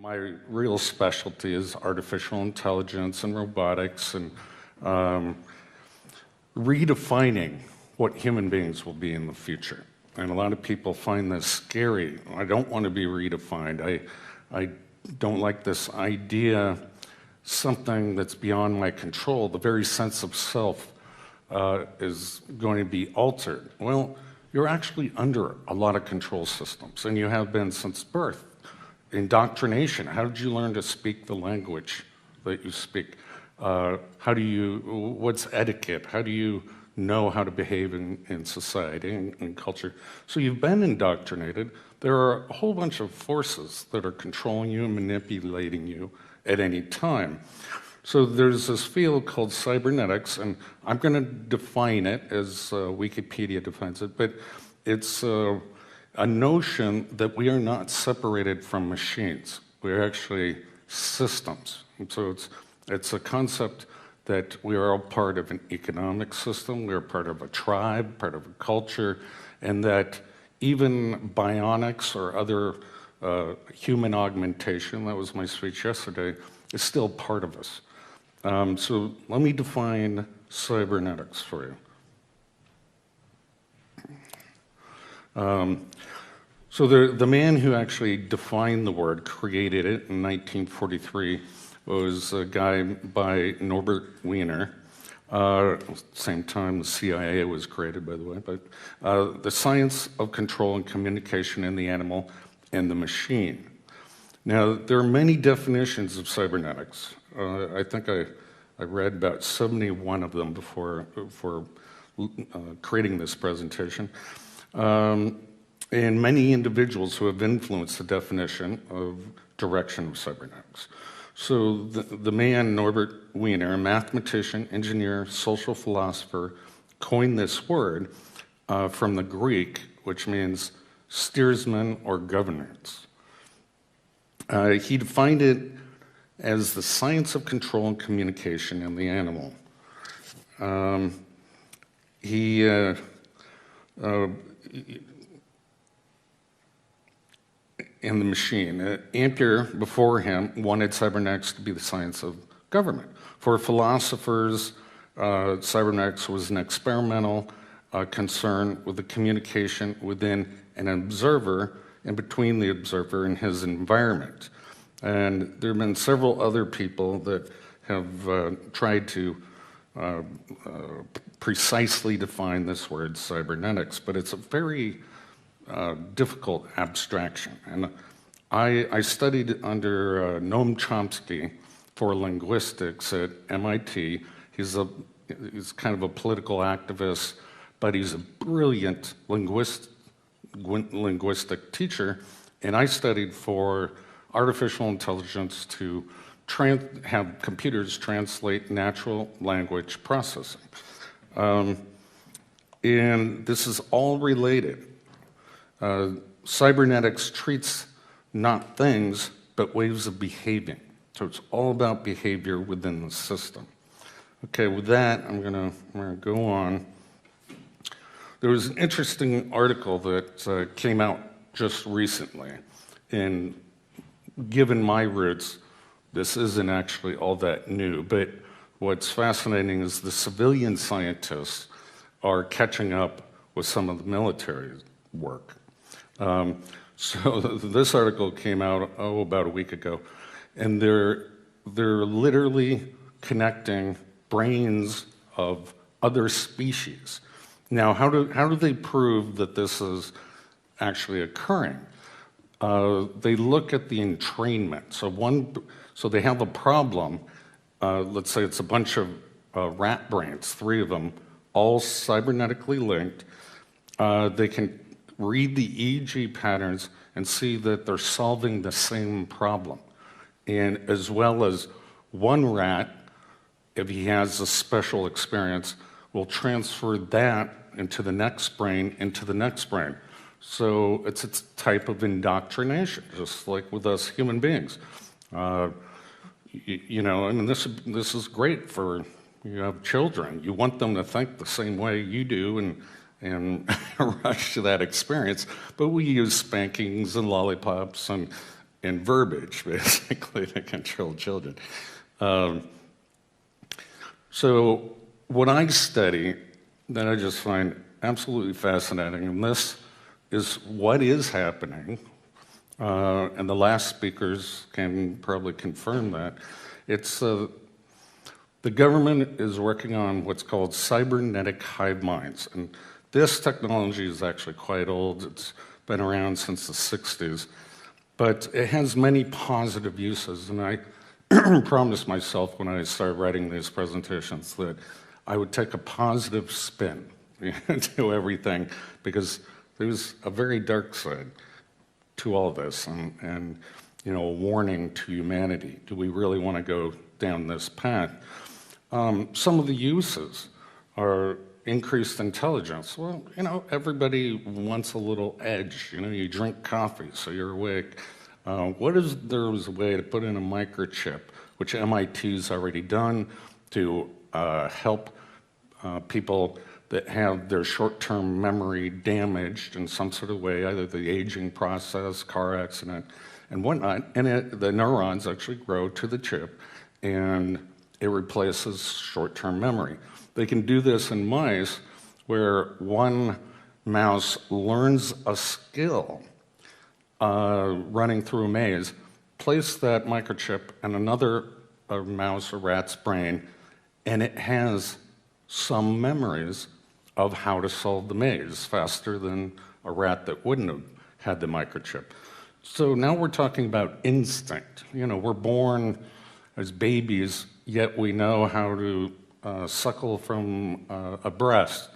My real specialty is artificial intelligence and robotics and redefining what human beings will be in the future. And a lot of people find this scary. I don't want to be redefined. I don't like this idea, something that's beyond my control. The very sense of self is going to be altered. Well, you're actually under a lot of control systems, and you have been since birth. Indoctrination, how did you learn to speak the language that you speak? What's etiquette? How do you know how to behave in society and culture? So you've been indoctrinated. There are a whole bunch of forces that are controlling you and manipulating you at any time. So there's this field called cybernetics, and I'm going to define it as Wikipedia defines it, but it's a notion that we are not separated from machines. We're actually systems. And so it's a concept that we are all part of an economic system, we're part of a tribe, part of a culture, and that even bionics or other human augmentation, that was my speech yesterday, is still part of us. So let me define cybernetics for you. So the man who actually defined the word, created it in 1943, was a guy by Norbert Wiener. Same time the CIA was created, by the way. But the science of control and communication in the animal and the machine. Now, there are many definitions of cybernetics. I think I read about 71 of them before creating this presentation. And many individuals who have influenced the definition of direction of cybernetics. So the man, Norbert Wiener, a mathematician, engineer, social philosopher, coined this word from the Greek, which means steersman or governance. He defined it as the science of control and communication in the animal. In the machine. Ampere, before him, wanted cybernetics to be the science of government. For philosophers, cybernetics was an experimental concern with the communication within an observer and between the observer and his environment. And there have been several other people that have tried to precisely define this word cybernetics, but it's a very difficult abstraction. And I studied under Noam Chomsky for linguistics at MIT. He's kind of a political activist, but he's a brilliant linguistic teacher. And I studied for artificial intelligence to have computers translate natural language processing. And this is all related. Cybernetics treats not things, but ways of behaving. So it's all about behavior within the system. Okay, with that, I'm gonna go on. There was an interesting article that came out just recently, and given my roots, this isn't actually all that new, but what's fascinating is the civilian scientists are catching up with some of the military work. So this article came out, about a week ago, and they're literally connecting brains of other species. Now, how do they prove that this is actually occurring? They look at the entrainment. So they have a problem. Let's say it's a bunch of rat brains, 3 of them, all cybernetically linked. They can read the EEG patterns and see that they're solving the same problem. And as well as one rat, if he has a special experience, will transfer that into the next brain, into the next brain. So it's a type of indoctrination, just like with us human beings. You know, I mean, this is great for, you have children. You want them to think the same way you do and rush to that experience. But we use spankings and lollipops and in verbiage, basically, to control children. So what I study that I just find absolutely fascinating, and this is what is happening, and the last speakers can probably confirm that. It's the government is working on what's called cybernetic hive minds, and this technology is actually quite old. It's been around since the 60s, but it has many positive uses, and I promised myself when I started writing these presentations that I would take a positive spin to everything, because there's a very dark side to all this, and a warning to humanity. Do we really want to go down this path? Some of the uses are increased intelligence. Well, everybody wants a little edge. You drink coffee, so you're awake. What if there was a way to put in a microchip, which MIT's already done, to help people that have their short-term memory damaged in some sort of way, either the aging process, car accident, and whatnot, and the neurons actually grow to the chip, and it replaces short-term memory. They can do this in mice where one mouse learns a skill running through a maze, place that microchip in another mouse or rat's brain, and it has some memories of how to solve the maze faster than a rat that wouldn't have had the microchip. So now we're talking about instinct. We're born as babies, yet we know how to suckle from a breast.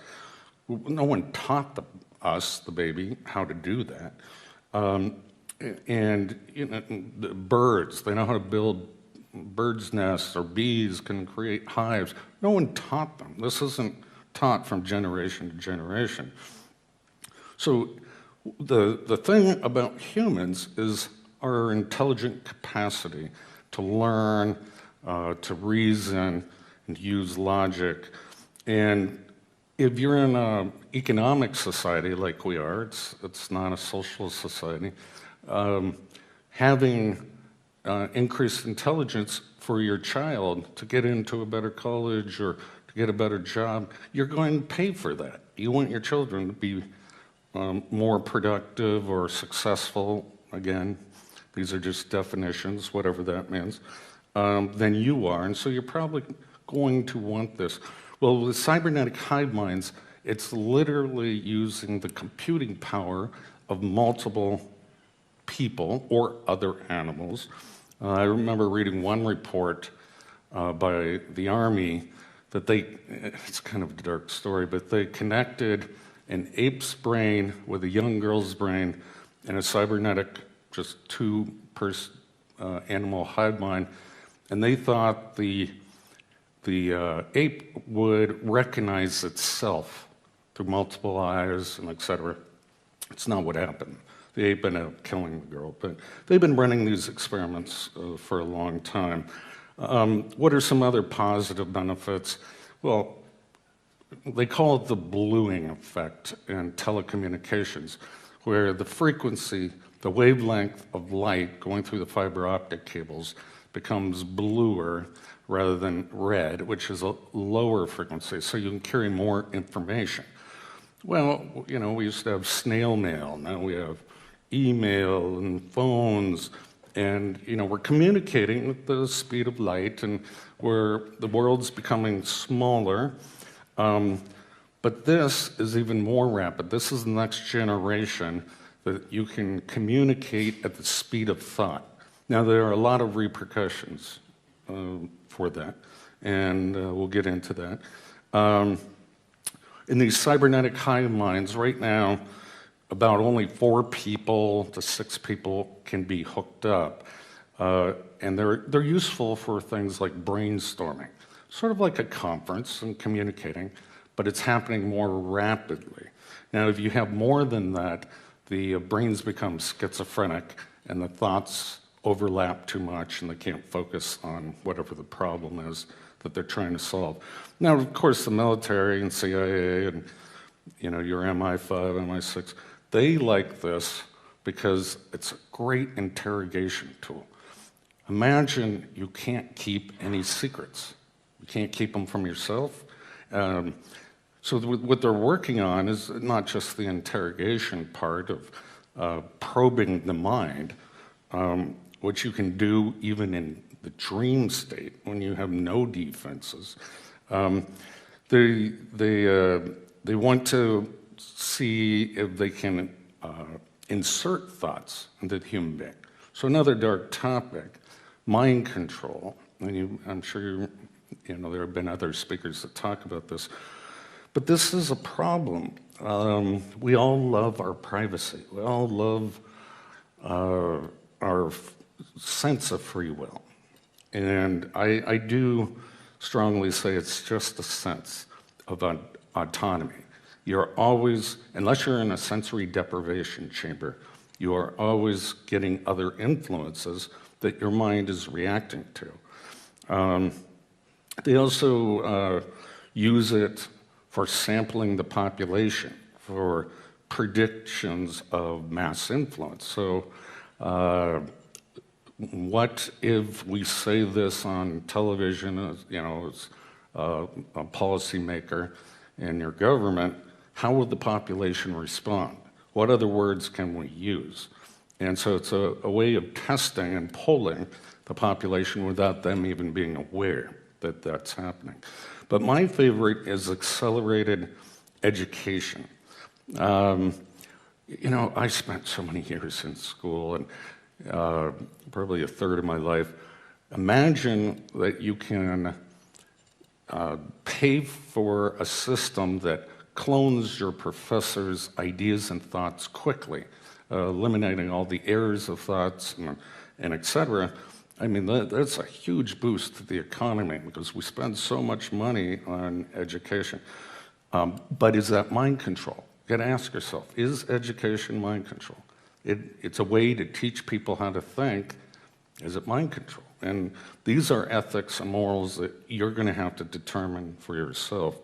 No one taught us, the baby, how to do that. The birds, they know how to build birds' nests, or bees can create hives. No one taught them. This isn't taught from generation to generation. So the thing about humans is our intelligent capacity to learn, to reason, and use logic. And if you're in an economic society like we are, it's not a social society, having increased intelligence for your child to get into a better college or to get a better job, you're going to pay for that. You want your children to be more productive or successful, again, these are just definitions, whatever that means, than you are, and so you're probably going to want this. Well, with cybernetic hive minds, it's literally using the computing power of multiple people or other animals. I remember reading one report by the Army that it's kind of a dark story, but they connected an ape's brain with a young girl's brain and a cybernetic, just two-person animal hive mind, and they thought the ape would recognize itself through multiple eyes and et cetera. It's not what happened. The ape ended up killing the girl, but they've been running these experiments for a long time. What are some other positive benefits? Well, they call it the bluing effect in telecommunications, where the frequency, the wavelength of light going through the fiber optic cables becomes bluer rather than red, which is a lower frequency, so you can carry more information. Well, we used to have snail mail, now we have email and phones, and we're communicating with the speed of light, and where the world's becoming smaller. But this is even more rapid. This is the next generation that you can communicate at the speed of thought. Now, there are a lot of repercussions for that, and we'll get into that. In these cybernetic hive minds, right now, about only 4 people to 6 people can be hooked up. And they're useful for things like brainstorming, sort of like a conference and communicating, but it's happening more rapidly. Now, if you have more than that, the brains become schizophrenic and the thoughts overlap too much and they can't focus on whatever the problem is that they're trying to solve. Now, of course, the military and CIA and your MI5, MI6, they like this because it's great interrogation tool. Imagine you can't keep any secrets. You can't keep them from yourself. So what they're working on is not just the interrogation part of probing the mind, which you can do even in the dream state when you have no defenses. They want to see if they can insert thoughts into the human being. So another dark topic, mind control. And I'm sure you know there have been other speakers that talk about this. But this is a problem. We all love our privacy. We all love our sense of free will. And I do strongly say it's just a sense of autonomy. You're always, unless you're in a sensory deprivation chamber, you are always getting other influences that your mind is reacting to. They also use it for sampling the population, for predictions of mass influence. So what if we say this on television, as a policymaker in your government, how will the population respond? What other words can we use? And so it's a way of testing and polling the population without them even being aware that that's happening. But my favorite is accelerated education. I spent so many years in school, and probably a third of my life. Imagine that you can pay for a system that clones your professor's ideas and thoughts quickly, eliminating all the errors of thoughts and et cetera. I mean, that's a huge boost to the economy because we spend so much money on education. But is that mind control? You gotta ask yourself, is education mind control? It's a way to teach people how to think. Is it mind control? And these are ethics and morals that you're gonna have to determine for yourself.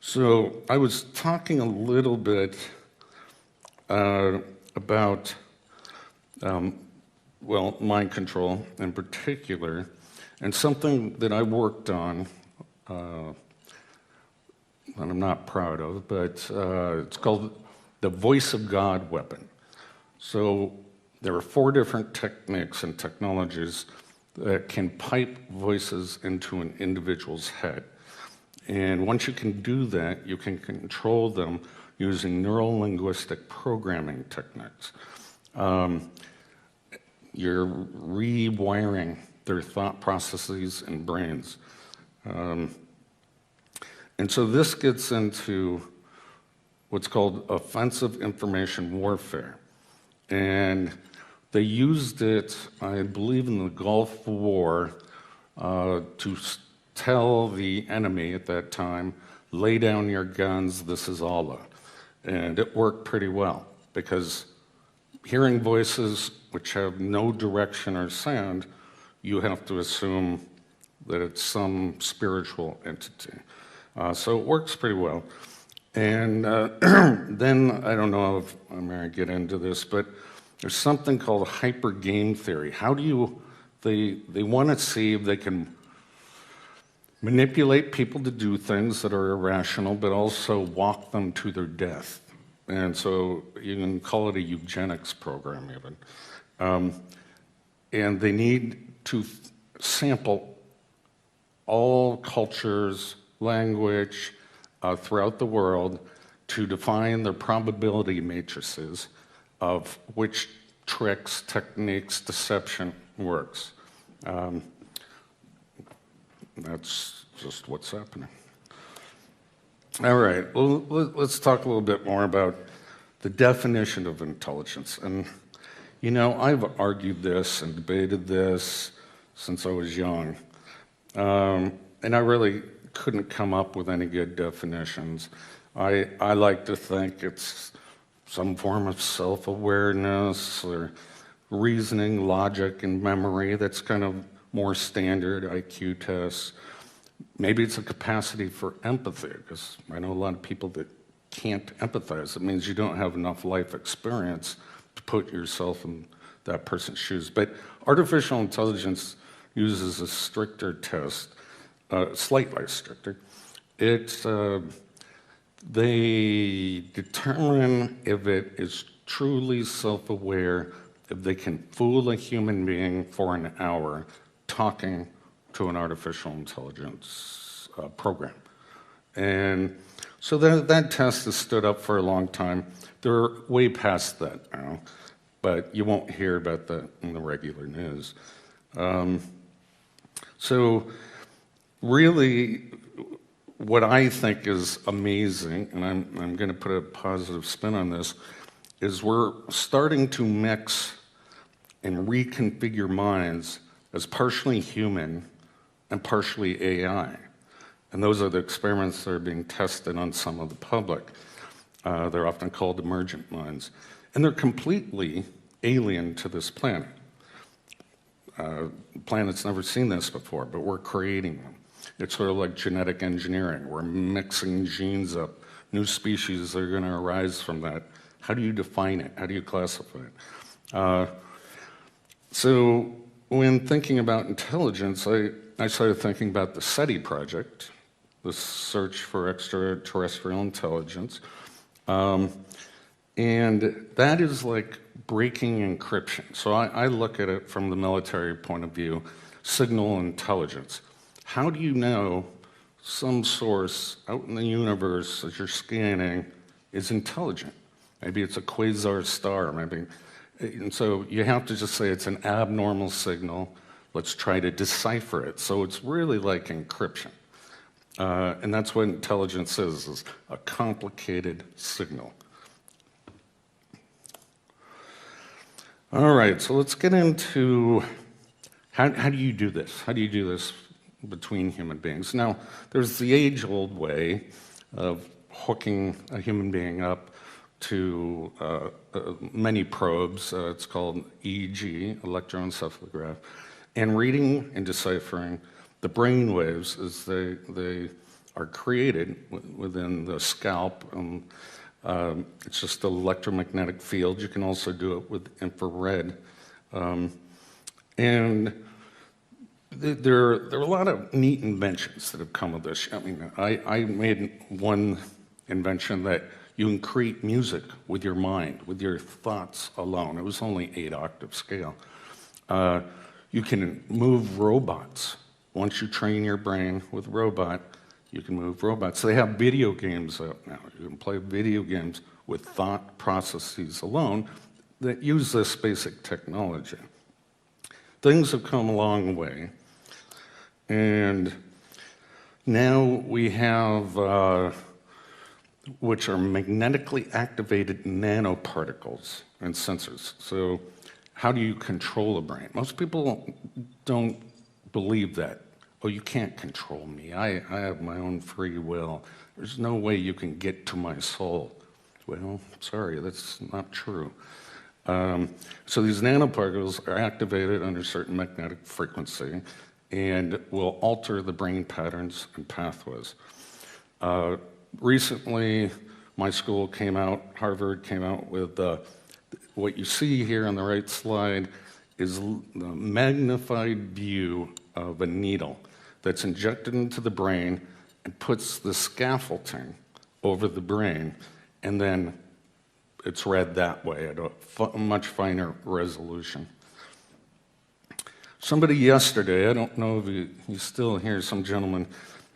So I was talking a little bit about mind control in particular, and something that I worked on that I'm not proud of, but it's called the voice of God weapon. So there are 4 different techniques and technologies that can pipe voices into an individual's head. And once you can do that, you can control them using neuro-linguistic programming techniques. You're rewiring their thought processes and brains. And so this gets into what's called offensive information warfare. And they used it, I believe, in the Gulf War to tell the enemy at that time, lay down your guns, this is Allah. And it worked pretty well because hearing voices which have no direction or sound, you have to assume that it's some spiritual entity. So it works pretty well. And then, I don't know if I'm going to get into this, but there's something called hypergame theory. How do you, they want to see if they can manipulate people to do things that are irrational, but also walk them to their death. And so you can call it a eugenics program even. And they need to sample all cultures, language throughout the world to define their probability matrices of which tricks, techniques, deception works. That's just what's happening. All right, well, let's talk a little bit more about the definition of intelligence. And, I've argued this and debated this since I was young. And I really couldn't come up with any good definitions. I like to think it's some form of self-awareness or reasoning, logic, and memory that's kind of more standard IQ tests. Maybe it's a capacity for empathy, because I know a lot of people that can't empathize. It means you don't have enough life experience to put yourself in that person's shoes. But artificial intelligence uses a stricter test, slightly stricter. They determine if it is truly self-aware, if they can fool a human being for an hour talking to an artificial intelligence program. And so that test has stood up for a long time. They're way past that now, but you won't hear about that in the regular news. So really, what I think is amazing, and I'm going to put a positive spin on this, is we're starting to mix and reconfigure minds as partially human and partially AI. And those are the experiments that are being tested on some of the public. They're often called emergent minds. And they're completely alien to this planet. The planet's never seen this before, but we're creating them. It's sort of like genetic engineering. We're mixing genes up. New species are going to arise from that. How do you define it? How do you classify it? So when thinking about intelligence, I started thinking about the SETI project, the search for extraterrestrial intelligence. And that is like breaking encryption. So I look at it from the military point of view, signal intelligence. How do you know some source out in the universe that you're scanning is intelligent? Maybe it's a quasar star, maybe. And so you have to just say it's an abnormal signal. Let's try to decipher it. So it's really like encryption. And that's what intelligence is a complicated signal. All right, so let's get into how do you do this? How do you do this between human beings? Now, there's the age-old way of hooking a human being up to many probes. It's called EEG, electroencephalograph, and reading and deciphering the brain waves as they are created within the scalp. It's just an electromagnetic field. You can also do it with infrared. And there are a lot of neat inventions that have come of this. I mean, I made one invention that you can create music with your mind, with your thoughts alone. It was only 8-octave scale. You can move robots. Once you train your brain with robot, you can move robots. So they have video games out now. You can play video games with thought processes alone that use this basic technology. Things have come a long way. And now we have which are magnetically activated nanoparticles and sensors. So how do you control a brain? Most people don't believe that. Oh, you can't control me. I have my own free will. There's no way you can get to my soul. Well, sorry, that's not true. So these nanoparticles are activated under certain magnetic frequency and will alter the brain patterns and pathways. Recently, my school came out, Harvard came out with what you see here on the right slide is the magnified view of a needle that's injected into the brain and puts the scaffolding over the brain, and then it's read that way at a much finer resolution. Somebody yesterday, I don't know if he's still here, some gentleman,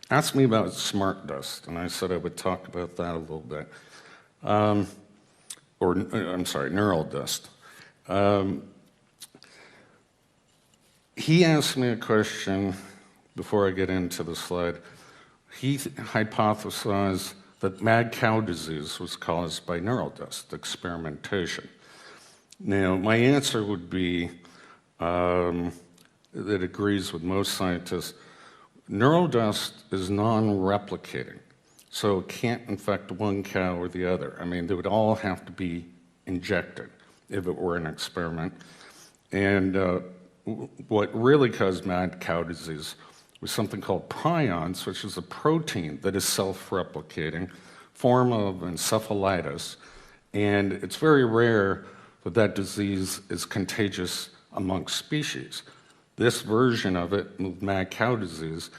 asked me about smart dust, and I said I would talk about that a little bit. Neural dust. He asked me a question before I get into the slide. He hypothesized that mad cow disease was caused by neural dust experimentation. Now, my answer would be that agrees with most scientists. Neural dust is non-replicating, so it can't infect one cow or the other. I mean, they would all have to be injected if it were an experiment. And what really caused mad cow disease was something called prions, which is a protein that is self-replicating, form of encephalitis, and it's very rare that that disease is contagious amongst species. This version of it, mad cow disease,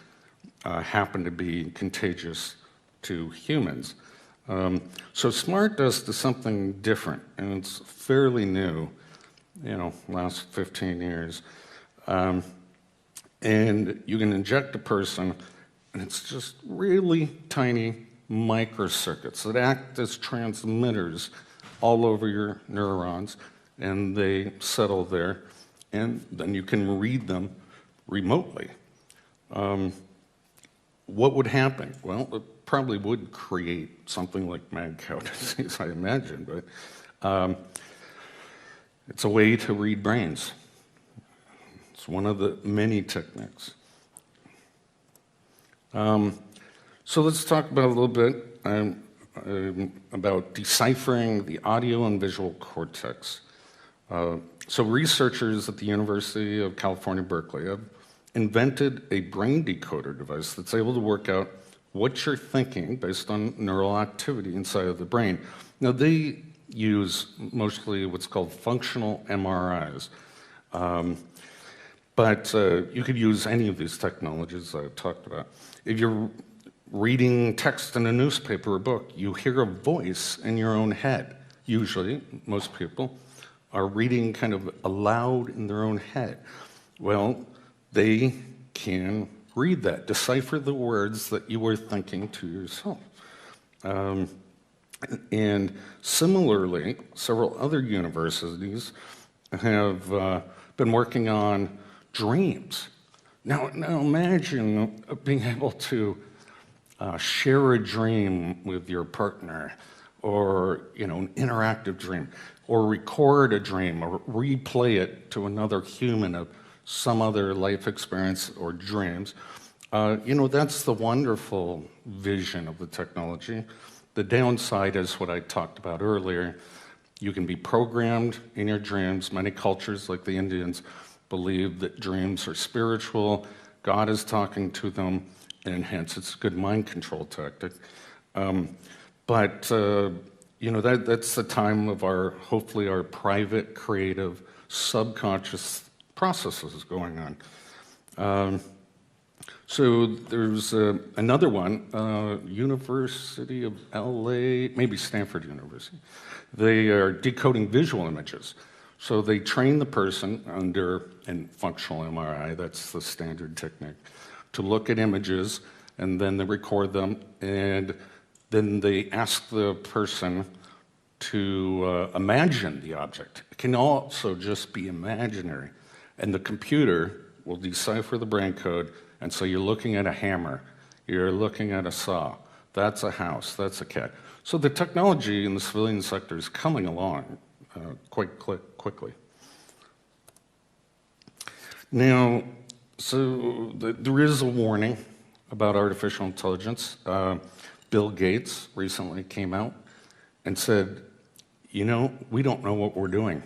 happened to be contagious to humans. So SMART does something different, and it's fairly new, last 15 years. And you can inject a person, and it's just really tiny microcircuits that act as transmitters all over your neurons, and they settle there, and then you can read them remotely. What would happen? Well, it probably would create something like mad cow disease, I imagine, but it's a way to read brains. It's one of the many techniques. So let's talk about a little bit about deciphering the audio and visual cortex. So researchers at the University of California, Berkeley have invented a brain decoder device that's able to work out what you're thinking based on neural activity inside of the brain. Now, they use mostly what's called functional MRIs. But you could use any of these technologies I talked about. If you're reading text in a newspaper or book, you hear a voice in your own head. Usually, most people are reading kind of aloud in their own head. Well, they can read that, decipher the words that you were thinking to yourself. And similarly, several other universities have been working on dreams. Now imagine being able to share a dream with your partner, or an interactive dream, or record a dream, or replay it to another human of some other life experience or dreams. That's the wonderful vision of the technology. The downside is what I talked about earlier. You can be programmed in your dreams. Many cultures, like the Indians, believe that dreams are spiritual, God is talking to them, and hence it's a good mind control tactic. But that's the time of hopefully our private, creative, subconscious processes going on. So there's another one, University of LA, maybe Stanford University. They are decoding visual images. So they train the person under a functional MRI, that's the standard technique, to look at images, and then they record them, and then they ask the person to imagine the object. It can also just be imaginary, and the computer will decipher the brain code, and so you're looking at a hammer, you're looking at a saw, that's a house, that's a cat. So the technology in the civilian sector is coming along quite quickly. Now, so there is a warning about artificial intelligence. Bill Gates recently came out and said, we don't know what we're doing.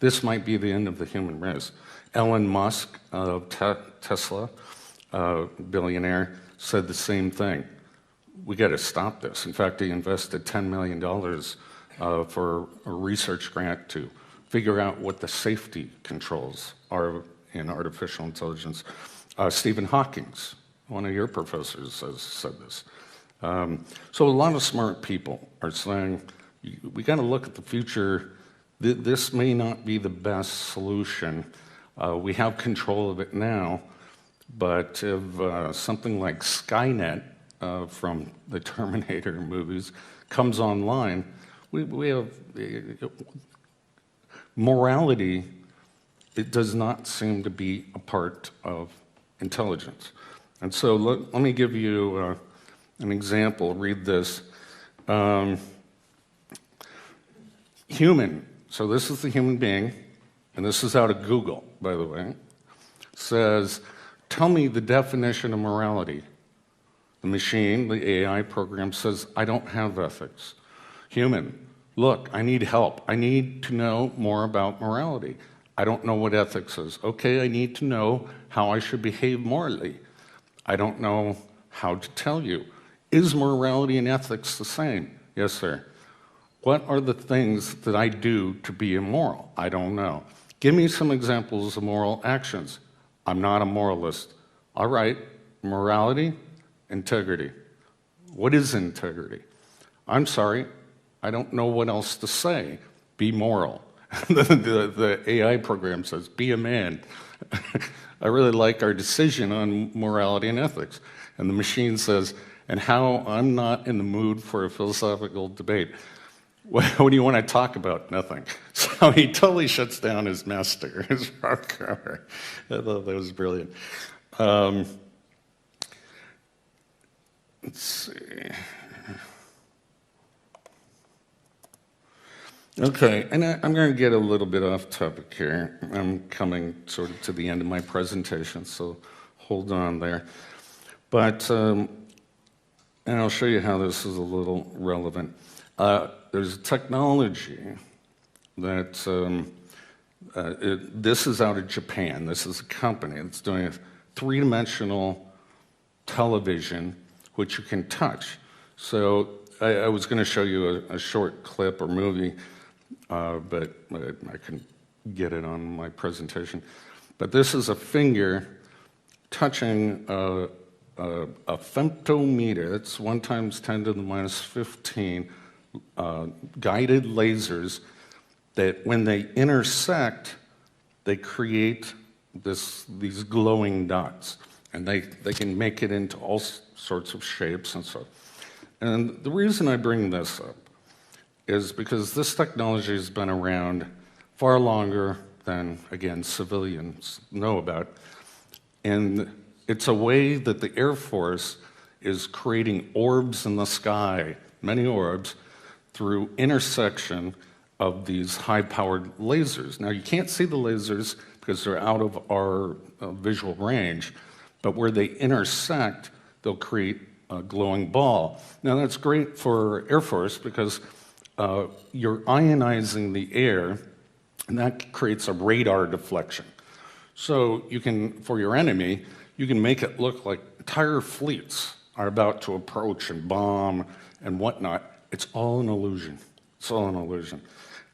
This might be the end of the human race. Elon Musk of Tesla, billionaire, said the same thing. We got to stop this. In fact, he invested $10 million for a research grant to figure out what the safety controls are in artificial intelligence. Stephen Hawking, one of your professors, has said this. So a lot of smart people are saying, we got to look at the future. This may not be the best solution. We have control of it now, but if something like Skynet from the Terminator movies comes online, we have morality. It does not seem to be a part of intelligence. And so let me give you an example. Read this. Human, so this is the human being, and this is out of Google, by the way, says, tell me the definition of morality. The machine, the AI program, says, I don't have ethics. Human, look, I need help. I need to know more about morality. I don't know what ethics is. Okay, I need to know how I should behave morally. I don't know how to tell you. Is morality and ethics the same? Yes, sir. What are the things that I do to be immoral? I don't know. Give me some examples of moral actions. I'm not a moralist. All right, morality, integrity. What is integrity? I'm sorry, I don't know what else to say. Be moral. The AI program says, be a man. I really like our decision on morality and ethics. And the machine says, and how I'm not in the mood for a philosophical debate. What do you want to talk about? Nothing. So he totally shuts down his master, his programmer. I thought that was brilliant. Let's see. Okay, and I'm going to get a little bit off topic here. I'm coming sort of to the end of my presentation, so hold on there. But, and I'll show you how this is a little relevant. There's a technology that, this is out of Japan. This is a company that's doing a three-dimensional television which you can touch. So I was going to show you a short clip or movie, but I couldn't get it on my presentation. But this is a finger touching a femtometer. That's 1 × 10⁻15 guided lasers that, when they intersect, they create these glowing dots, and they can make it into all sorts of shapes and so. And the reason I bring this up is because this technology has been around far longer than, again, civilians know about. And it's a way that the Air Force is creating orbs in the sky, many orbs, through intersection of these high-powered lasers. Now, you can't see the lasers because they're out of our visual range, but where they intersect, they'll create a glowing ball. Now, that's great for Air Force because you're ionizing the air, and that creates a radar deflection. So you can, for your enemy, you can make it look like entire fleets are about to approach and bomb and whatnot. It's all an illusion. It's all an illusion.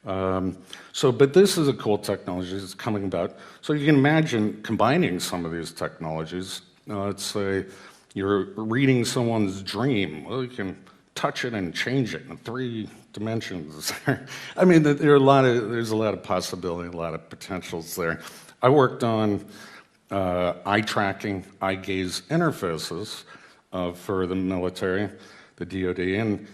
But this is a cool technology that's coming about. So you can imagine combining some of these technologies. Let's say you're reading someone's dream. Well, you can touch it and change it in 3 dimensions. I mean, there's a lot of possibility, a lot of potentials there. I worked on eye tracking, eye gaze interfaces for the military, the DoD, and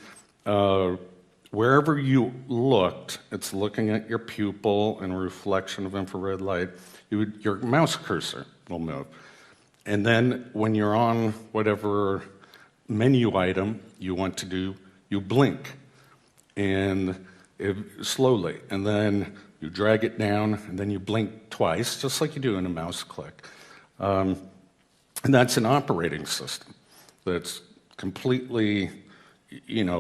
wherever you looked, it's looking at your pupil and a reflection of infrared light. Your mouse cursor will move. And then when you're on whatever menu item you want to do, you blink and slowly, and then you drag it down, and then you blink twice, just like you do in a mouse click. And that's an operating system that's completely,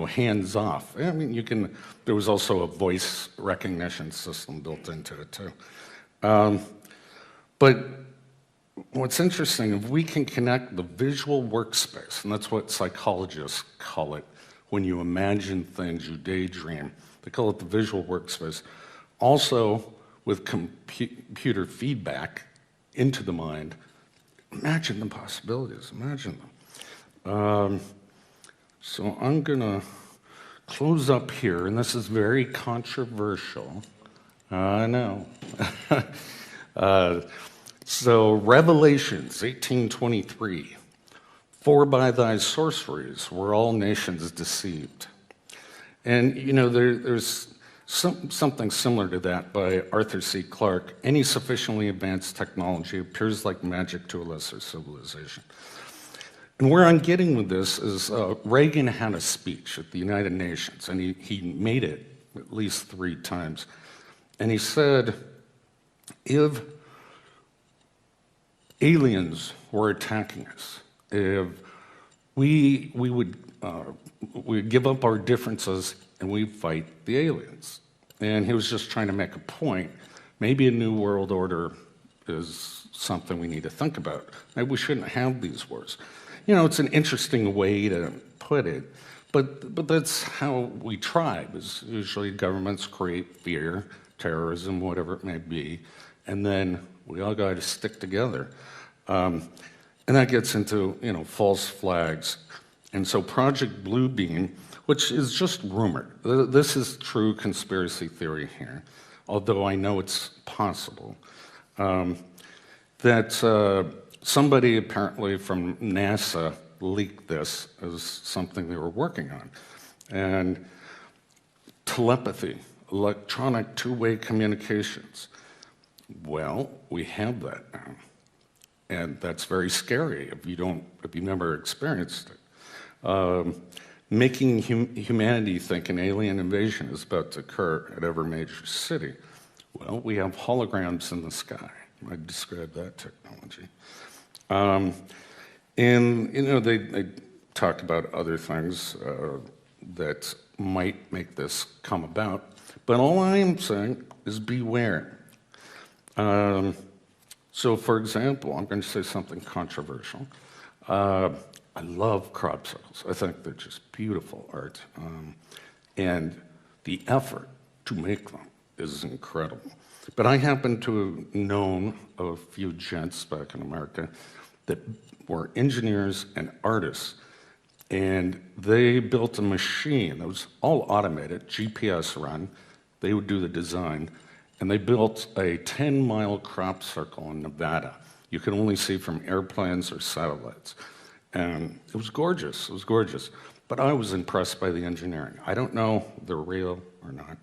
hands off. I mean, there was also a voice recognition system built into it too. But what's interesting, if we can connect the visual workspace, and that's what psychologists call it, when you imagine things, you daydream, they call it the visual workspace, also with computer feedback into the mind. Imagine the possibilities, imagine them. So I'm gonna close up here, and this is very controversial. I know. So Revelations 18:23, for by thy sorceries were all nations deceived. And there's something similar to that by Arthur C. Clarke. Any sufficiently advanced technology appears like magic to a lesser civilization. And where I'm getting with this is Reagan had a speech at the United Nations, and he made it at least 3 times. And he said, if aliens were attacking us, if we would give up our differences and we'd fight the aliens. And he was just trying to make a point. Maybe a new world order is something we need to think about. Maybe we shouldn't have these wars. It's an interesting way to put it. But that's how we try. Is usually governments create fear, terrorism, whatever it may be, and then we all got to stick together. And that gets into, false flags. And so Project Bluebeam, which is just rumored. This is true conspiracy theory here, although I know it's possible. That somebody apparently from NASA leaked this as something they were working on. And telepathy, electronic two-way communications. Well, we have that now. And that's very scary if you never experienced it. Making humanity think an alien invasion is about to occur at every major city. Well, we have holograms in the sky. I describe that technology. And, they talk about other things that might make this come about. But all I am saying is beware. So, for example, I'm going to say something controversial. I love crop circles. I think they're just beautiful art. And the effort to make them is incredible. But I happen to have known a few gents back in America that were engineers and artists, and they built a machine that was all automated, GPS run. They would do the design, and they built a 10-mile crop circle in Nevada. You could only see from airplanes or satellites. And it was gorgeous, But I was impressed by the engineering. I don't know if they're real or not.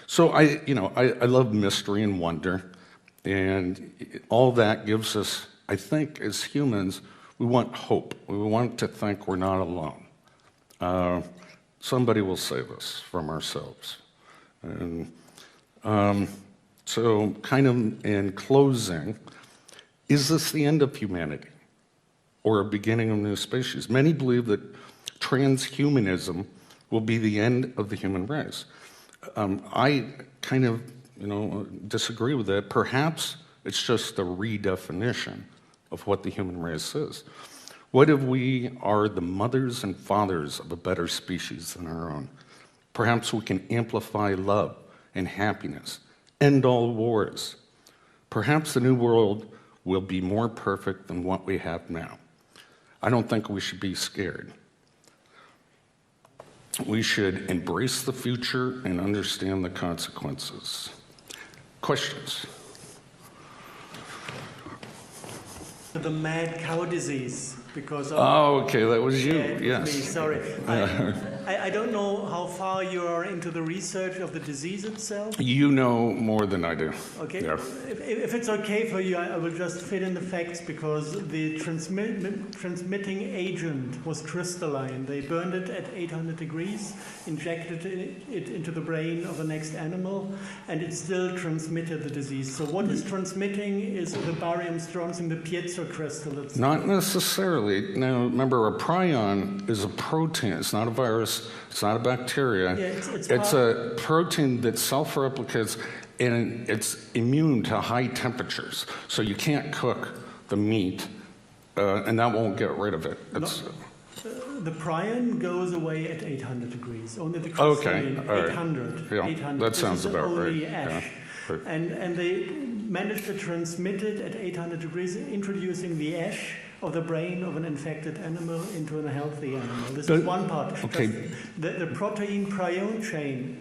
So I love mystery and wonder. And all that gives us, I think, as humans, we want hope. We want to think we're not alone. Somebody will save us from ourselves. And so kind of in closing, is this the end of humanity or a beginning of a new species? Many believe that transhumanism will be the end of the human race. I kind of disagree with that. Perhaps it's just a redefinition of what the human race is. What if we are the mothers and fathers of a better species than our own? Perhaps we can amplify love and happiness, end all wars. Perhaps the new world will be more perfect than what we have now. I don't think we should be scared. We should embrace the future and understand the consequences. Questions? The mad cow disease, because of... Oh, okay, that was you, yes. Me, sorry. I don't know how far you are into the research of the disease itself. You know more than I do. Okay. Yeah. If it's okay for you, I will just fit in the facts, because the transmitting agent was crystalline. They burned it at 800 degrees, injected it into the brain of the next animal, and it still transmitted the disease. So what is transmitting is the barium strontium, the piezo crystal. Not necessarily. Now, remember, a prion is a protein. It's not a virus. It's not a bacteria. Yeah, it's a protein that self-replicates, and it's immune to high temperatures. So you can't cook the meat, and that won't get rid of it. The prion goes away at 800 degrees. Only the crystalline, right. 800. Yeah, 800. that sounds about only right. Ash. Yeah. Right. And they managed to transmit it at 800 degrees, introducing the ash of the brain of an infected animal into a healthy animal. This is one part. Okay. The protein prion chain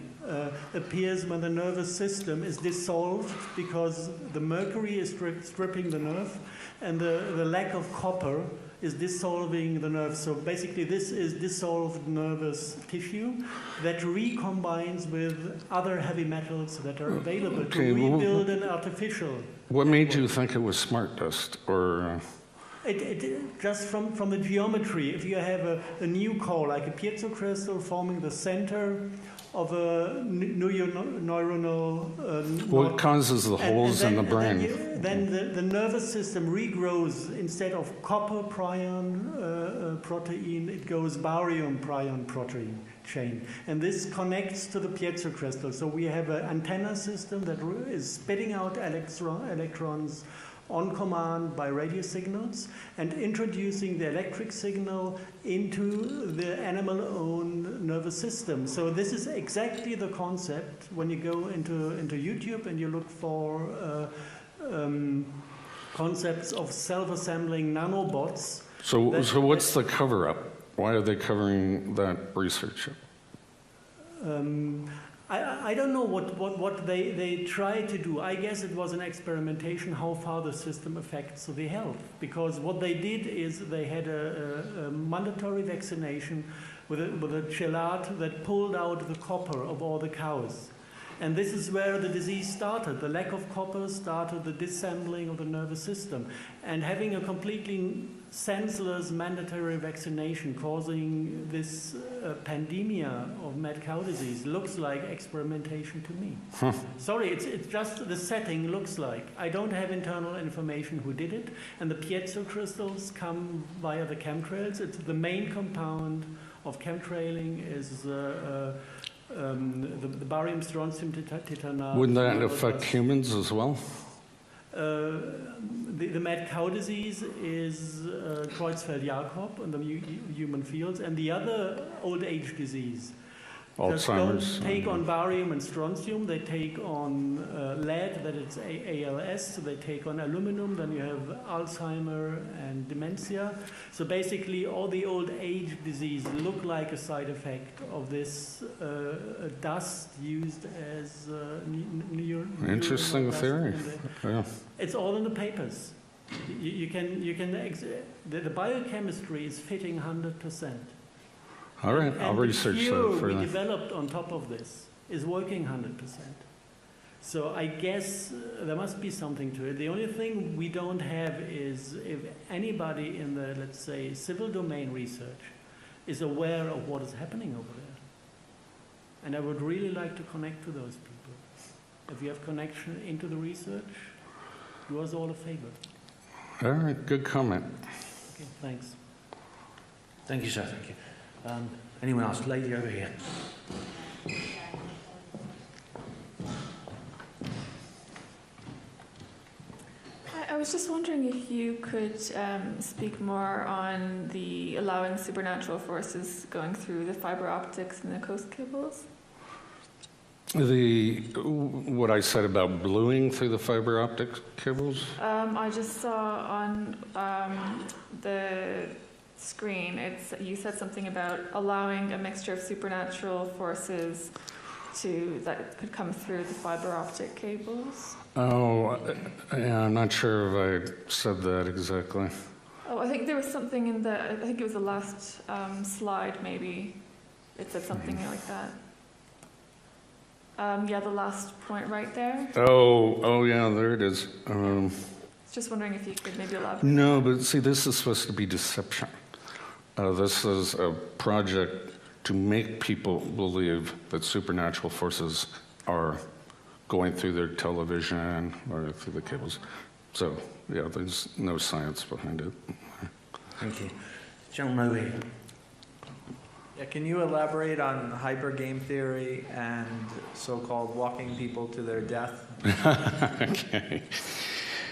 appears when the nervous system is dissolved, because the mercury is stripping the nerve, and the lack of copper is dissolving the nerve. So basically this is dissolved nervous tissue that recombines with other heavy metals that are available to rebuild an artificial. What made you think it was smart dust, or... It just from the geometry, if you have a new core, like a piezo crystal forming the center of a neuronal... what causes the holes in the brain? Then the nervous system regrows. Instead of copper prion protein, it goes barium prion protein chain. And this connects to the piezo crystal. So we have an antenna system that is spitting out electrons on command by radio signals and introducing the electric signal into the animal-owned nervous system. So this is exactly the concept when you go into YouTube and you look for concepts of self-assembling nanobots. So what's the cover-up? Why are they covering that research? I don't know what they try to do. I guess it was an experimentation how far the system affects the health. Because what they did is they had a mandatory vaccination with a gelate that pulled out the copper of all the cows. And this is where the disease started. The lack of copper started the disassembling of the nervous system. And having a completely senseless mandatory vaccination causing this pandemic of mad cow disease looks like experimentation to me. Huh. Sorry, it's just the setting looks like. I don't have internal information who did it. And the piezo crystals come via the chemtrails. It's the main compound of chemtrailing is the barium strontium titanate. Wouldn't that affect humans as well? The mad cow disease is Creutzfeldt-Jakob in the human fields, and the other old age disease. Alzheimer's. They take on barium and strontium, they take on lead, that it's ALS, so they take on aluminum, then you have Alzheimer and dementia. So basically all the old age disease look like a side effect of this dust used as Interesting theory. Yeah. It's all in the papers. The biochemistry is fitting 100%. All right, I'll research that further. further. We developed on top of this is working 100%. So I guess there must be something to it. The only thing we don't have is if anybody in the, let's say, civil domain research is aware of what is happening over there. And I would really like to connect to those people. If you have connection into the research, do us all a favor. All right, good comment. Okay, thanks. Thank you, sir. Thank you. Anyone else? Lady over here. I was just wondering if you could speak more on the allowing supernatural forces going through the fiber optics and the coast cables. What I said about bluing through the fiber optic cables? I just saw on the screen, you said something about allowing a mixture of supernatural forces that could come through the fiber optic cables. Oh, yeah, I'm not sure if I said that exactly. Oh, I think there was something I think it was the last slide maybe. It said something like that. Yeah, the last point right there. Oh, yeah, there it is. Just wondering if you could maybe elaborate. No, but see, this is supposed to be deception. This is a project to make people believe that supernatural forces are going through their television or through the cables. So, yeah, there's no science behind it. Thank you. Gentleman over here. Yeah, can you elaborate on hypergame theory and so-called walking people to their death? Okay.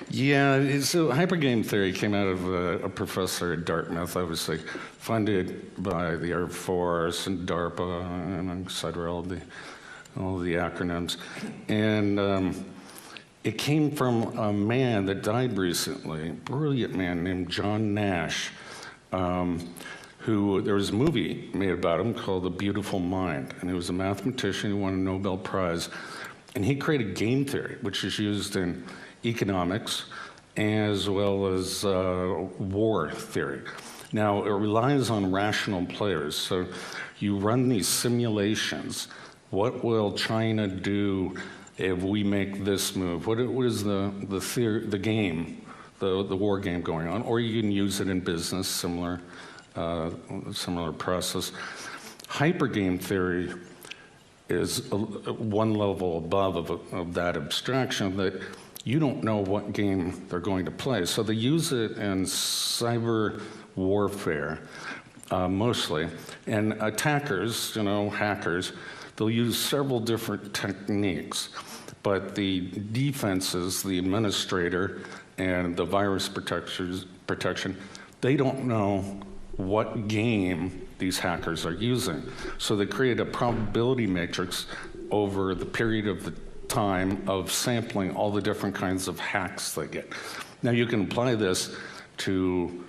Yeah, so hypergame theory came out of a professor at Dartmouth, obviously funded by the Air Force and DARPA, and et cetera, all the acronyms. And it came from a man that died recently, a brilliant man named John Nash, who there was a movie made about him called The Beautiful Mind, and he was a mathematician who won a Nobel Prize. And he created game theory, which is used in economics as well as war theory. Now, it relies on rational players. So you run these simulations. What will China do if we make this move? What is the game, the war game going on? Or you can use it in business, similar process. Hypergame theory is one level above of that abstraction, that you don't know what game they're going to play. So they use it in cyber warfare, mostly. And attackers, hackers, they'll use several different techniques. but the defenses, the administrator and the virus protection, they don't know what game these hackers are using. So they create a probability matrix over the period of the time of sampling all the different kinds of hacks they get. Now you can apply this to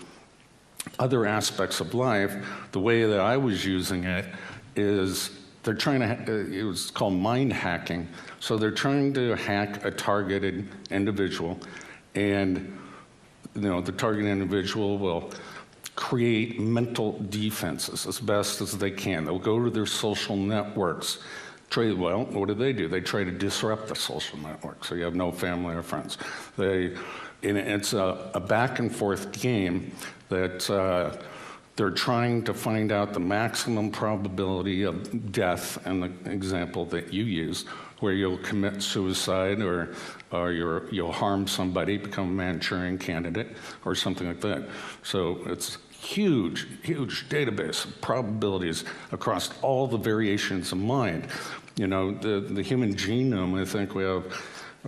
other aspects of life. The way that I was using it is they're trying to, it was called mind hacking. So they're trying to hack a targeted individual, and the targeted individual will create mental defenses as best as they can. They'll go to their social networks. Well, what do? They try to disrupt the social network, so you have no family or friends. It's a back and forth game that they're trying to find out the maximum probability of death, and the example that you used, where you'll commit suicide or you'll harm somebody, become a Manchurian candidate, or something like that. So it's huge database of probabilities across all the variations of mind. The human genome, I think we have,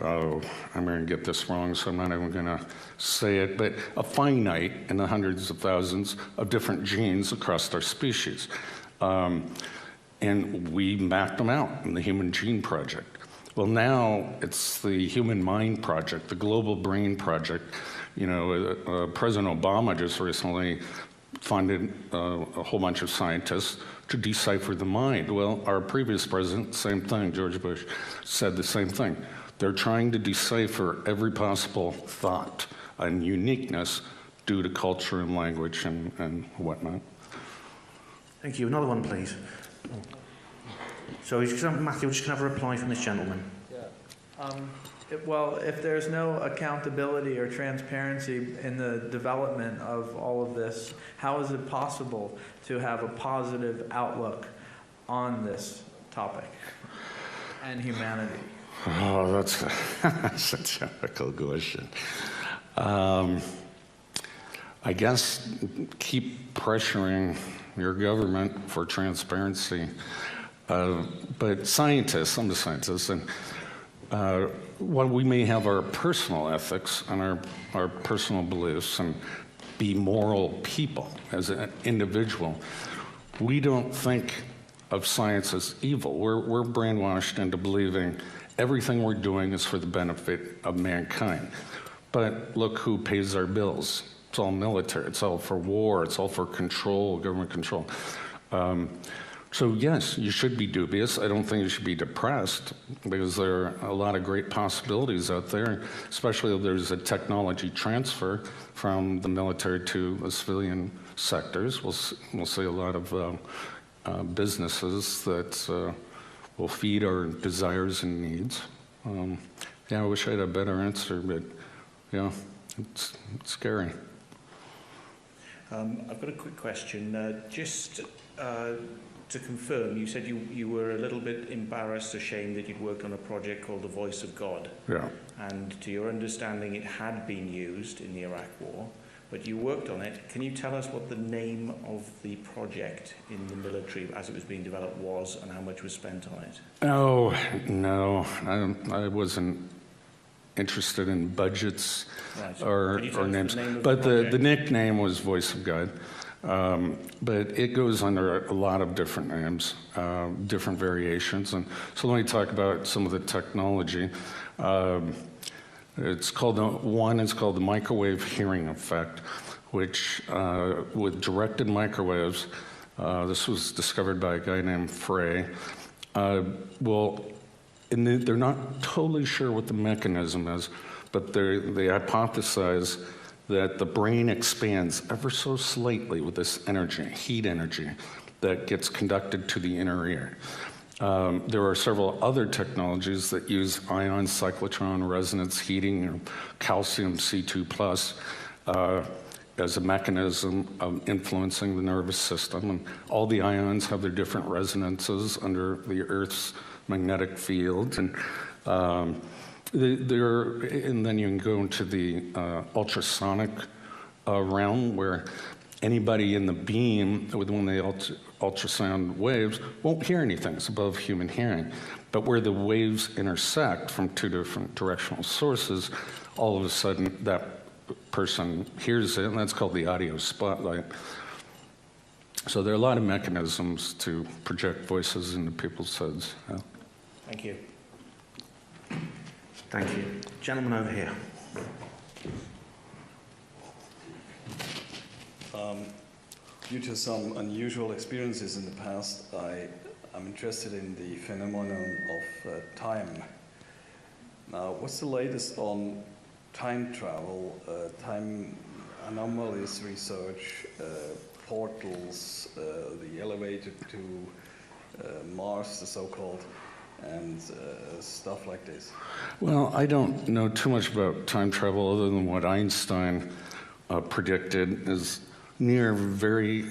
I'm going to get this wrong, so I'm not even going to say it, but a finite in the hundreds of thousands of different genes across our species. And we mapped them out in the Human Gene Project. Well, now it's the Human Mind Project, the Global Brain Project. President Obama just recently funded a whole bunch of scientists to decipher the mind. Well, our previous president, same thing, George Bush, said the same thing. They're trying to decipher every possible thought and uniqueness due to culture and language and whatnot. Thank you. Another one, please. So Matthew, we're just going to have a reply from this gentleman. Yeah. Well, if there's no accountability or transparency in the development of all of this, how is it possible to have a positive outlook on this topic and humanity? Oh, that's a typical question. I guess keep pressuring your government for transparency. But scientists, I'm a scientist, and while we may have our personal ethics and our personal beliefs and be moral people as an individual, we don't think of science as evil. We're brainwashed into believing everything we're doing is for the benefit of mankind. But look who pays our bills. It's all military, it's all for war, it's all for control, government control. So yes, you should be dubious. I don't think you should be depressed, because there are a lot of great possibilities out there, especially if there's a technology transfer from the military to the civilian sectors. We'll see a lot of businesses that will feed our desires and needs. I wish I had a better answer, but yeah, it's scary. I've got a quick question. Just to confirm, you said you were a little bit embarrassed, ashamed that you'd worked on a project called The Voice of God. Yeah. And to your understanding, it had been used in the Iraq War, but you worked on it. Can you tell us what the name of the project in the military as it was being developed was, and how much was spent on it? Oh, no, I wasn't interested in budgets or names. But the nickname was Voice of God. But it goes under a lot of different names, different variations. And so let me talk about some of the technology. It's called the microwave hearing effect, which with directed microwaves, this was discovered by a guy named Frey, and they're not totally sure what the mechanism is, but they hypothesize that the brain expands ever so slightly with this energy, heat energy, that gets conducted to the inner ear. There are several other technologies that use ion cyclotron resonance heating, or calcium C2+, as a mechanism of influencing the nervous system. And all the ions have their different resonances under the Earth's magnetic field. And then you can go into the ultrasonic realm, where anybody in the beam with one of the ultrasound waves won't hear anything. It's above human hearing. But where the waves intersect from two different directional sources, all of a sudden that person hears it, and that's called the audio spotlight. So there are a lot of mechanisms to project voices into people's heads. Yeah. Thank you. Thank you. Gentleman over here. Due to some unusual experiences in the past, I'm interested in the phenomenon of time. Now, what's the latest on time travel, time anomalies research, portals, the elevator to Mars, the so-called, and stuff like this? Well, I don't know too much about time travel other than what Einstein predicted is near very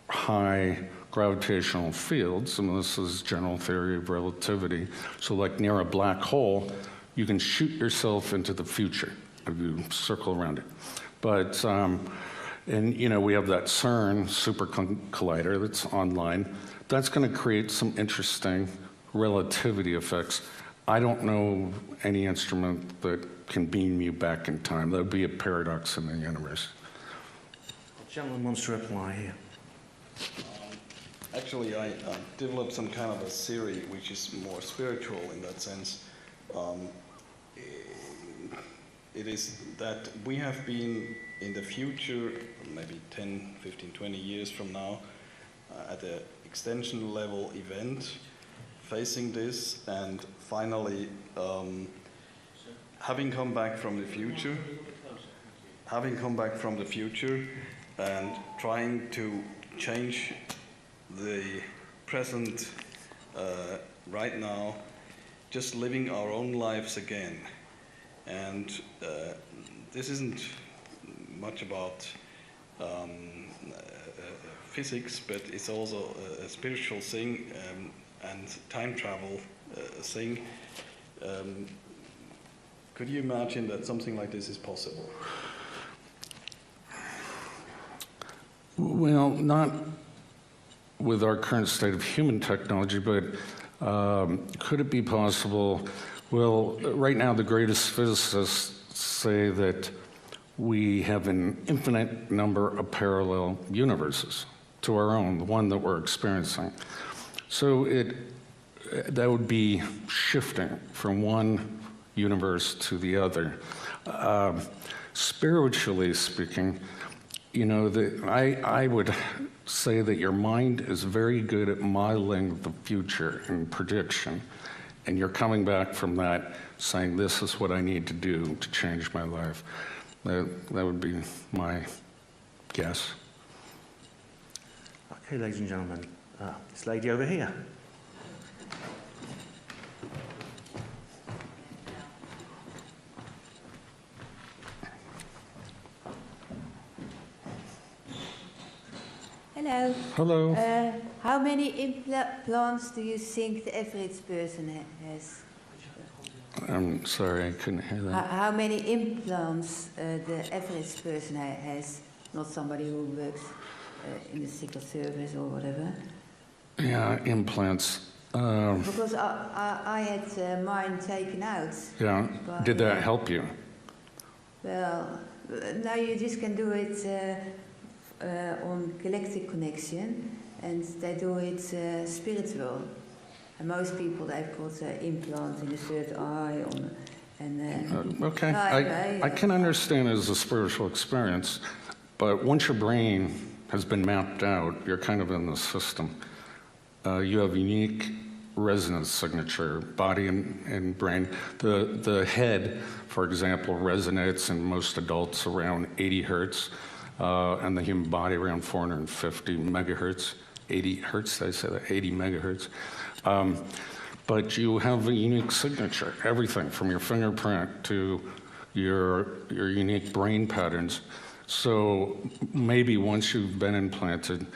high gravitational fields, and this is general theory of relativity. So like near a black hole, you can shoot yourself into the future if you circle around it. But, and you know, we have that CERN super collider that's online. That's going to create some interesting relativity effects. I don't know any instrument that can beam you back in time. That would be a paradox in the universe. The gentleman wants to reply here. Actually, I developed some kind of a theory which is more spiritual in that sense. It is that we have been in the future, maybe 10, 15, 20 years from now, at an extension level event, facing this, and finally having come back from the future, and trying to change the present right now, just living our own lives again. And this isn't much about physics, but it's also a spiritual thing and time travel thing. Could you imagine that something like this is possible? Well, not with our current state of human technology, but could it be possible? Well, right now the greatest physicists say that we have an infinite number of parallel universes to our own, the one that we're experiencing. So that would be shifting from one universe to the other. Spiritually speaking, you know, I would say that your mind is very good at modeling the future and prediction, and you're coming back from that saying, this is what I need to do to change my life. That would be my guess. Okay, ladies and gentlemen, this lady over here. Hello. Hello. How many implants do you think the average person has? I'm sorry, I couldn't hear that. How many implants the average person has? Not somebody who works in the Secret Service or whatever. Yeah, implants. Because I had mine taken out. Yeah, did that help you? Well, now you just can do it on galactic connection, and they do it spiritual. And most people, they've got implants in the third eye. Okay, I can understand it as a spiritual experience, but once your brain has been mapped out, you're kind of in the system. You have unique resonance signature, body and brain. The head, for example, resonates in most adults around 80 hertz, and the human body around 450 megahertz. 80 hertz, they say that, 80 megahertz. But you have a unique signature, everything from your fingerprint to your unique brain patterns. So maybe once you've been implanted,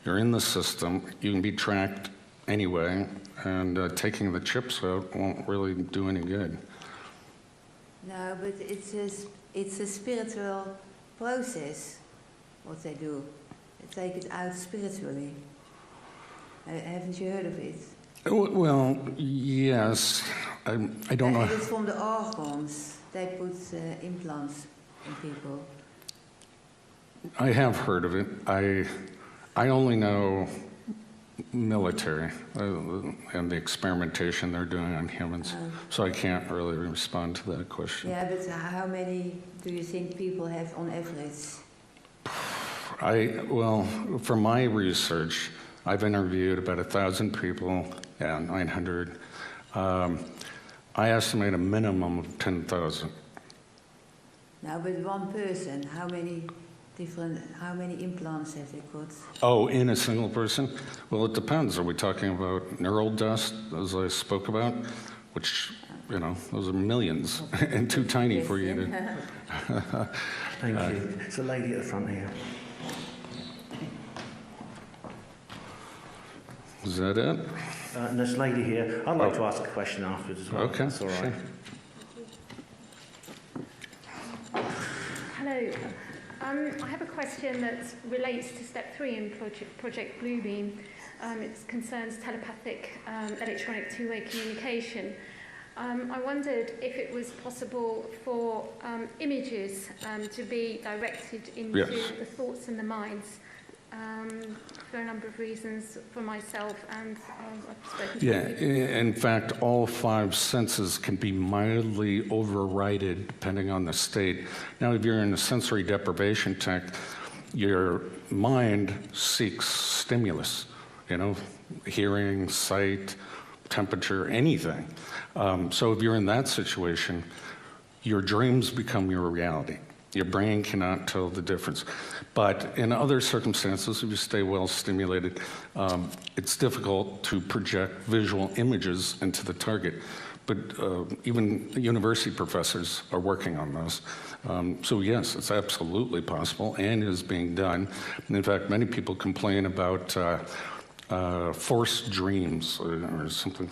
you're in the system, you can be tracked anyway, and taking the chips out won't really do any good. No, but it's a spiritual process, what they do. They take it out spiritually. Haven't you heard of it? Well, yes. I don't know. And it's from the organs. They put implants in people. I have heard of it. I only know military and the experimentation they're doing on humans, so I can't really respond to that question. Yeah, but how many do you think people have on average? Well, for my research, I've interviewed about 1,000 people, 900. I estimate a minimum of 10,000. Now, but one person, how many implants have they got? Oh, in a single person? Well, it depends. Are we talking about neural dust, as I spoke about? Which, those are millions and too tiny for you to... Thank you. It's a lady at the front here. Is that it? And this lady here, I'd like to ask a question afterwards as well. Okay, That's all right. Sure. Hello. I have a question that relates to step 3 in Project Bluebeam. It concerns telepathic electronic two-way communication. I wondered if it was possible for images to be directed into the thoughts and the minds. For a number of reasons for myself and I've spoken to Yeah, in fact, all 5 senses can be mildly overridden depending on the state. Now, if you're in a sensory deprivation tank, your mind seeks stimulus, hearing, sight, temperature, anything. So if you're in that situation, your dreams become your reality. Your brain cannot tell the difference. But in other circumstances, if you stay well stimulated, it's difficult to project visual images into the target. But even university professors are working on this. So yes, it's absolutely possible and is being done. And in fact, many people complain about forced dreams or something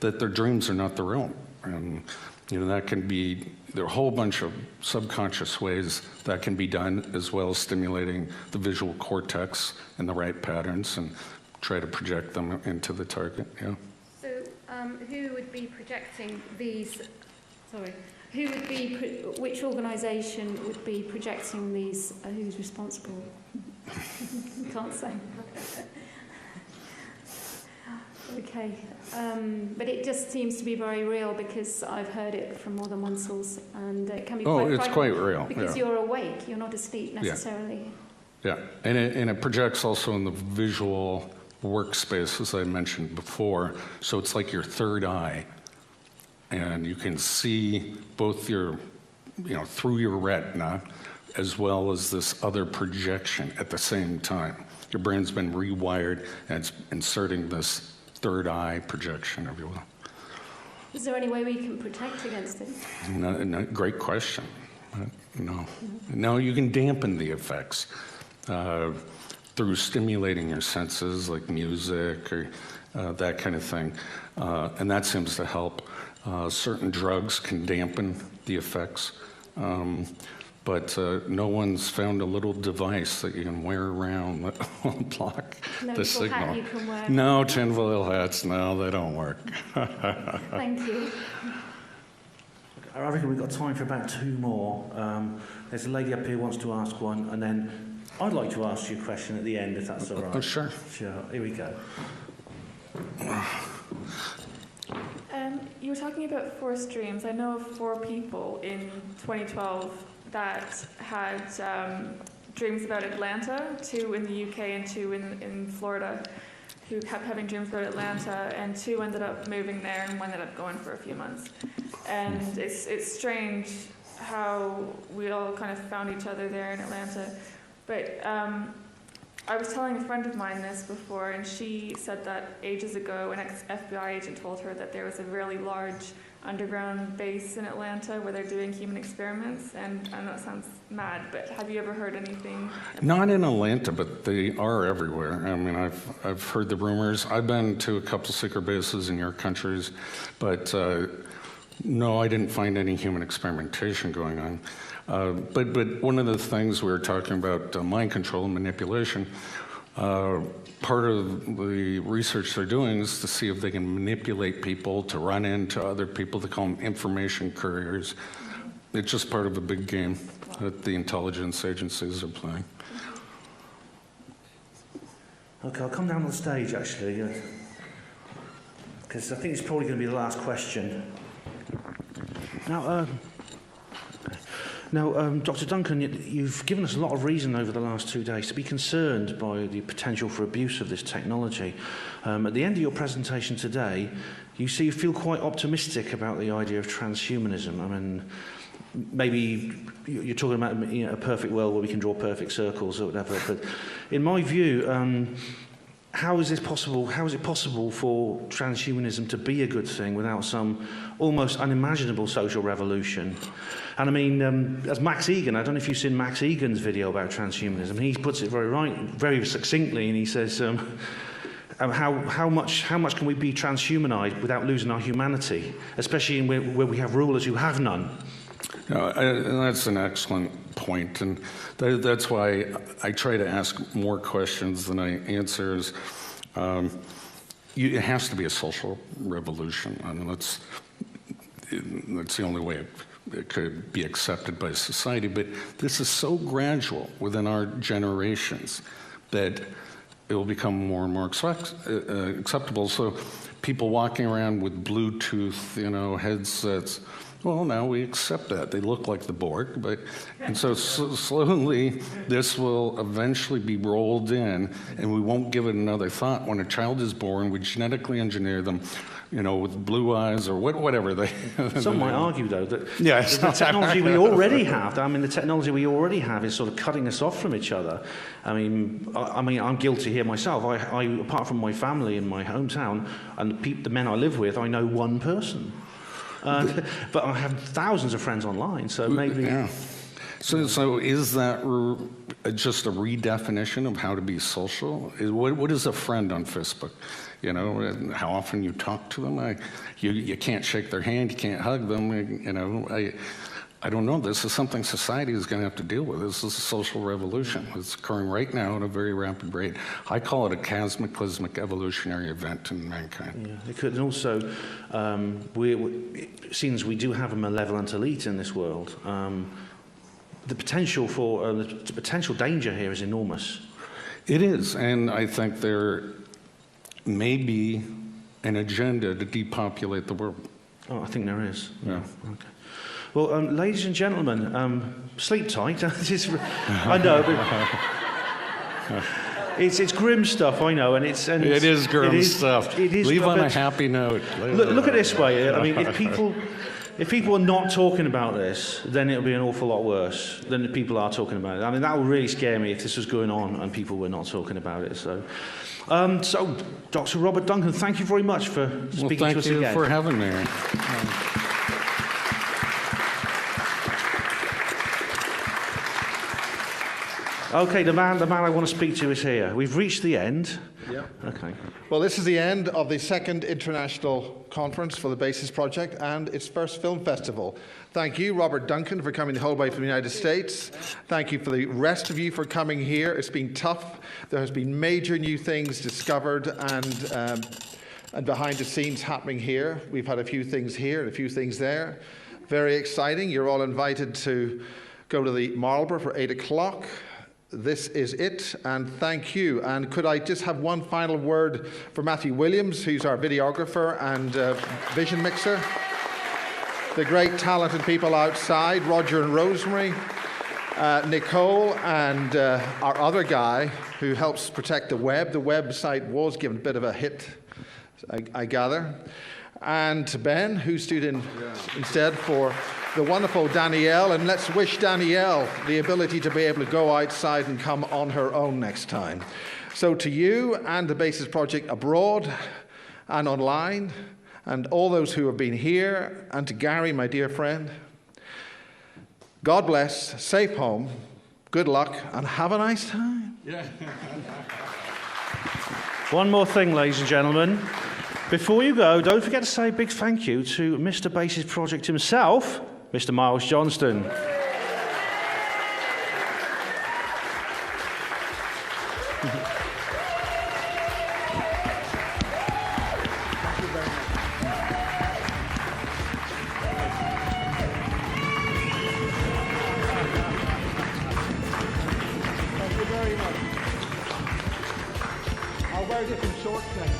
that their dreams are not their own. And that can be, there are a whole bunch of subconscious ways that can be done, as well as stimulating the visual cortex in the right patterns and try to project them into the target, yeah. So who would be projecting these, which organisation would be projecting these, who's responsible? Can't say. Okay, but it just seems to be very real because I've heard it from more than one source, and it can be quite real. Because you're awake, you're not asleep necessarily. Yeah, and it projects also in the visual workspace, as I mentioned before. So it's like your third eye, and you can see both your, through your retina, as well as this other projection at the same time. Your brain's been rewired, and it's inserting this third eye projection, if you will. Is there any way we can protect against it? No, great question. No. No, you can dampen the effects through stimulating your senses, like music or that kind of thing. And that seems to help. Certain drugs can dampen the effects. But no one's found a little device that you can wear around that will block the signal. Hat you can wear. No, tinfoil hats, no, they don't work. Thank you. I reckon we've got time for about 2 more. There's a lady up here who wants to ask one, and then I'd like to ask you a question at the end, if that's all right. Oh, sure. Sure, here we go. You were talking about forced dreams. I know of 4 people in 2012 that had dreams about Atlanta, 2 in the UK and 2 in Florida, who kept having dreams about Atlanta, and 2 ended up moving there and 1 ended up going for a few months. And it's strange how we all kind of found each other there in Atlanta. But I was telling a friend of mine this before, and she said that ages ago an ex-FBI agent told her that there was a really large underground base in Atlanta where they're doing human experiments, and I know it sounds mad, but have you ever heard anything? Not in Atlanta, but they are everywhere. I mean, I've heard the rumors. I've been to a couple secret bases in your countries, but no, I didn't find any human experimentation going on. But one of the things we were talking about, mind control and manipulation, Part of the research they're doing is to see if they can manipulate people to run into other people. They call them information couriers. It's just part of a big game that the intelligence agencies are playing. Okay, I'll come down on the stage, actually, because I think it's probably going to be the last question. Now, Dr. Duncan, you've given us a lot of reason over the last 2 days to be concerned by the potential for abuse of this technology. At the end of your presentation today, you feel quite optimistic about the idea of transhumanism. I mean, maybe you're talking about a perfect world where we can draw perfect circles or whatever, but in my view, how is this possible? How is it possible for transhumanism to be a good thing without some almost unimaginable social revolution? And I mean, as Max Egan, I don't know if you've seen Max Egan's video about transhumanism. He puts it very succinctly, and he says, how much can we be transhumanized without losing our humanity, especially where we have rulers who have none? And that's an excellent point, and that's why I try to ask more questions than I answer. It has to be a social revolution. I mean, that's the only way it could be accepted by society. But this is so gradual within our generations that it will become more and more acceptable. So people walking around with Bluetooth, headsets. Well, now we accept that. They look like the Borg, and so slowly this will eventually be rolled in, and we won't give it another thought. When a child is born, we genetically engineer them, with blue eyes or whatever they. Some might argue, though, that the technology we already have. I mean, the technology we already have is sort of cutting us off from each other. I mean, I'm guilty here myself. I apart from my family in my hometown and the men I live with, I know one person. But I have thousands of friends online, so maybe. Yeah. So is that just a redefinition of how to be social? What is a friend on Facebook? And how often you talk to them? You can't shake their hand, you can't hug them. I don't know. This is something society is going to have to deal with. This is a social revolution. It's occurring right now at a very rapid rate. I call it a cataclysmic evolutionary event in mankind. Yeah, it could. And also, since we do have a malevolent elite in this world, the potential for the potential danger here is enormous. It is, and I think there may be an agenda to depopulate the world. Oh, I think there is. Yeah. Okay. Well, ladies and gentlemen, sleep tight. I know, but it's grim stuff. I know, it is grim stuff. It is. Leave on a happy note. Look at it this way. I mean, if people are not talking about this, then it'll be an awful lot worse than the people are talking about it. I mean, that would really scare me if this was going on and people were not talking about it. So, Dr. Robert Duncan, thank you very much for speaking to us again. Thank you for having me. Okay, the man I want to speak to is here. We've reached the end. Yeah. Okay. Well, this is the end of the second international conference for the BASIS project and its first film festival. Thank you, Robert Duncan, for coming the whole way from the United States. Thank you for the rest of you for coming here. It's been tough. There has been major new things discovered and behind the scenes happening here. We've had a few things here and a few things there. Very exciting. You're all invited to go to the Marlborough for 8 o'clock. This is it, and thank you. And could I just have one final word for Matthew Williams, who's our videographer and vision mixer. The great talented people outside, Roger and Rosemary, Nicole, and our other guy who helps protect the web. The website was given a bit of a hit, I gather. And Ben, who stood in instead for the wonderful Danielle, and let's wish Danielle the ability to be able to go outside and come on her own next time. So to you and the BASIS project abroad and online, and all those who have been here, and to Gary, my dear friend, God bless, safe home, good luck, and have a nice time. Yeah. One more thing, ladies and gentlemen. Before you go, don't forget to say a big thank you to Mr. BASIS project himself, Mr. Miles Johnston. short time.